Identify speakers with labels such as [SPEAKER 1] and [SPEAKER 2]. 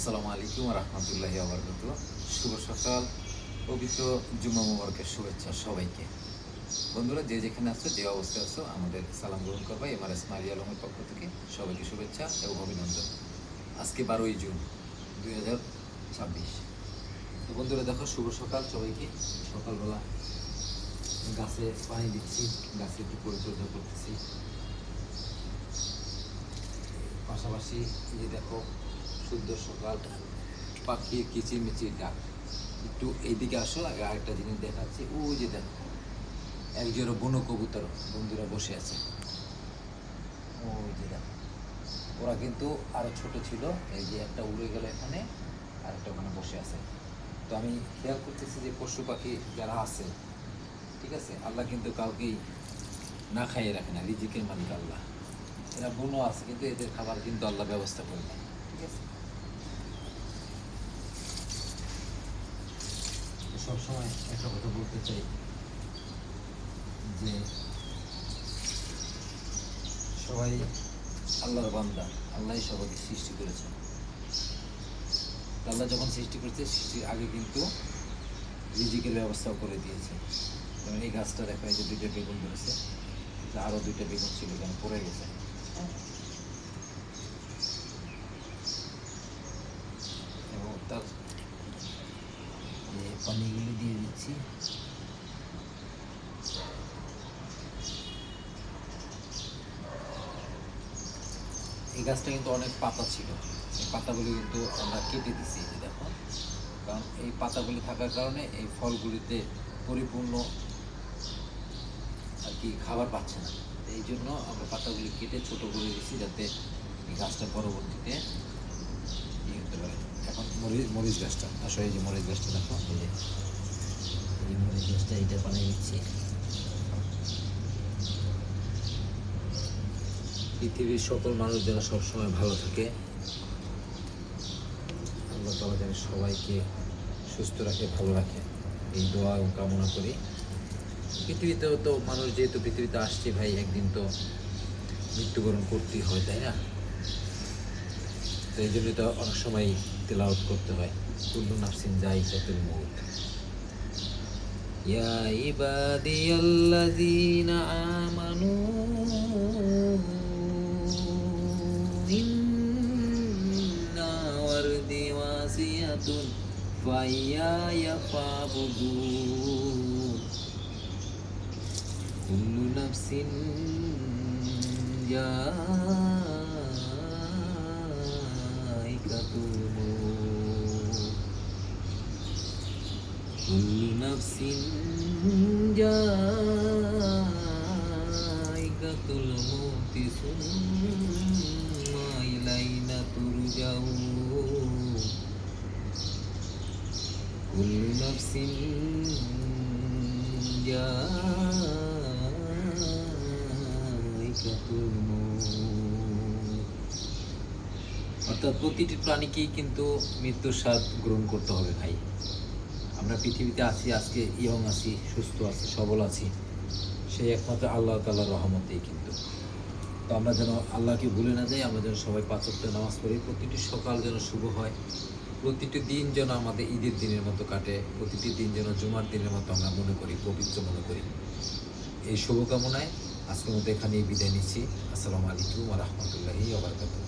[SPEAKER 1] আসসালামু আলাইকুম রহমতুল্লাহি আবরকাতুহ। শুভ সকাল, পবিত্র জুম্মা মুবারকের শুভেচ্ছা সবাইকে। বন্ধুরা, যে যেখানে আছো, যে অবস্থায় আছো, আমাদের সালাম গ্রহণ করবা এমআরএস মারিয়া আলমের পক্ষ থেকে সবাইকে শুভেচ্ছা এবং অভিনন্দন। আজকে 12ই জুন 2026। তো বন্ধুরা দেখো, শুভ সকাল সবাইকে। সকালবেলা গাছে পানি দিচ্ছি, গাছে একটু পরিচর্যা করতেছি। পাশাপাশি এই যে দেখো, শুদ্ধ সকাল, পাখির কিচিরমিচির ডাক। একটু এইদিকে আসো, আগে আরেকটা জিনিস দেখাচ্ছি। ওই যে দেখো, একজোড়া বনো কবুতর বন্ধুরা বসে আছে। ওই যে দেখো, ওরা কিন্তু আরো ছোট ছিল। এই যে একটা উড়ে গেল এখানে, আর একটা ওখানে বসে আছে। তো আমি খেয়াল করতেছি যে পশু পাখি যারা আছে, ঠিক আছে, আল্লাহ কিন্তু কাউকেই না খাইয়ে রাখে না। রিজিকের মালিক আল্লাহ। এরা বনো আছে কিন্তু এদের খাবার কিন্তু আল্লাহ ব্যবস্থা করে নেয়, ঠিক আছে। সবসময় একটা কথা বলতে চাই যে সবাই আল্লাহর বান্দা। আল্লাহই সবাইকে সৃষ্টি করেছেন। আল্লাহ যখন সৃষ্টি করেছে, সৃষ্টির আগে কিন্তু রিজিকের ব্যবস্থাও করে দিয়েছে। যেমন এই গাছটা দেখো, এই যে দুইটা বেগুন ধরেছে, আরও দুইটা বেগুন ছিল যেন পড়ে গেছে। এবং তার পানিগুলি দিয়ে দিচ্ছি। এই গাছটা কিন্তু অনেক পাতা ছিল, এই পাতাগুলি কিন্তু আমরা কেটে দিচ্ছি, এই যে দেখো। কারণ এই পাতাগুলি থাকার কারণে এই ফলগুলিতে পরিপূর্ণ আর কি খাবার পাচ্ছে না। এই জন্য আমরা পাতাগুলি কেটে ছোট করে দিচ্ছি, যাতে এই গাছটা পরবর্তীতে ইয়ে হতে পারে। এখন মরিচ গাছটা আসলে, এই যে মরিচ গাছটা দেখো, এই মরিচ গাছটা এইটা বানিয়ে দিচ্ছি। পৃথিবীর সকল মানুষ যেন সবসময় ভালো থাকে, আল্লাহ তাআলা যেন সবাইকে সুস্থ রাখে, ভালো রাখে, এই দোয়া এবং কামনা করি। পৃথিবীতেও তো মানুষ যেহেতু পৃথিবীতে আসছে ভাই, একদিন তো মৃত্যুবরণ করতেই হয়, তাই না? তো এই জন্যই তো অনেক সময় তেলাওয়াত করতে হয়, কুল্লু নাফসিন যায়িকাতুল মউত। ইয়া ইবাদিয়াল্লাযীনা আমানু ইন্না ওয়ারদি ওয়াসিয়াতুন ফাইয়ায়া ফাবুদুন কুল্লু নাফসিন যায়িকাতুল মউত কুল্লু নাফসিন যায়িকাতুল মউত সুম্মা ইলাইনা তুরজাউন কুল্লু নাফসিন যায়িকাতুল মউত। অর্থাৎ প্রতিটি প্রাণীকেই কিন্তু মৃত্যুর স্বাদ গ্রহণ করতে হবে ভাই। আমরা পৃথিবীতে আছি, আজকে ইয়ং আছি, সুস্থ আছি, সবল আছি, সেই একমাত্র আল্লাহ তাআলার রহমতেই কিন্তু। তো আমরা যেন আল্লাহকে ভুলে না যাই। আমরা যেন সবাই 5 ওয়াক্ত নামাজ পড়ি, প্রতিটি সকাল যেন শুভ হয়, প্রতিটি দিন যেন আমাদের ঈদের দিনের মতো কাটে, প্রতিটি দিন যেন জুমার দিনের মতো আমরা মনে করি, পবিত্র মনে করি। এই শুভকামনায় আজকের মতো এখানেই বিদায় নিচ্ছি। আসসালামু আলাইকুম ওয়া রাহমাতুল্লাহি ওয়া বারাকাতুহু।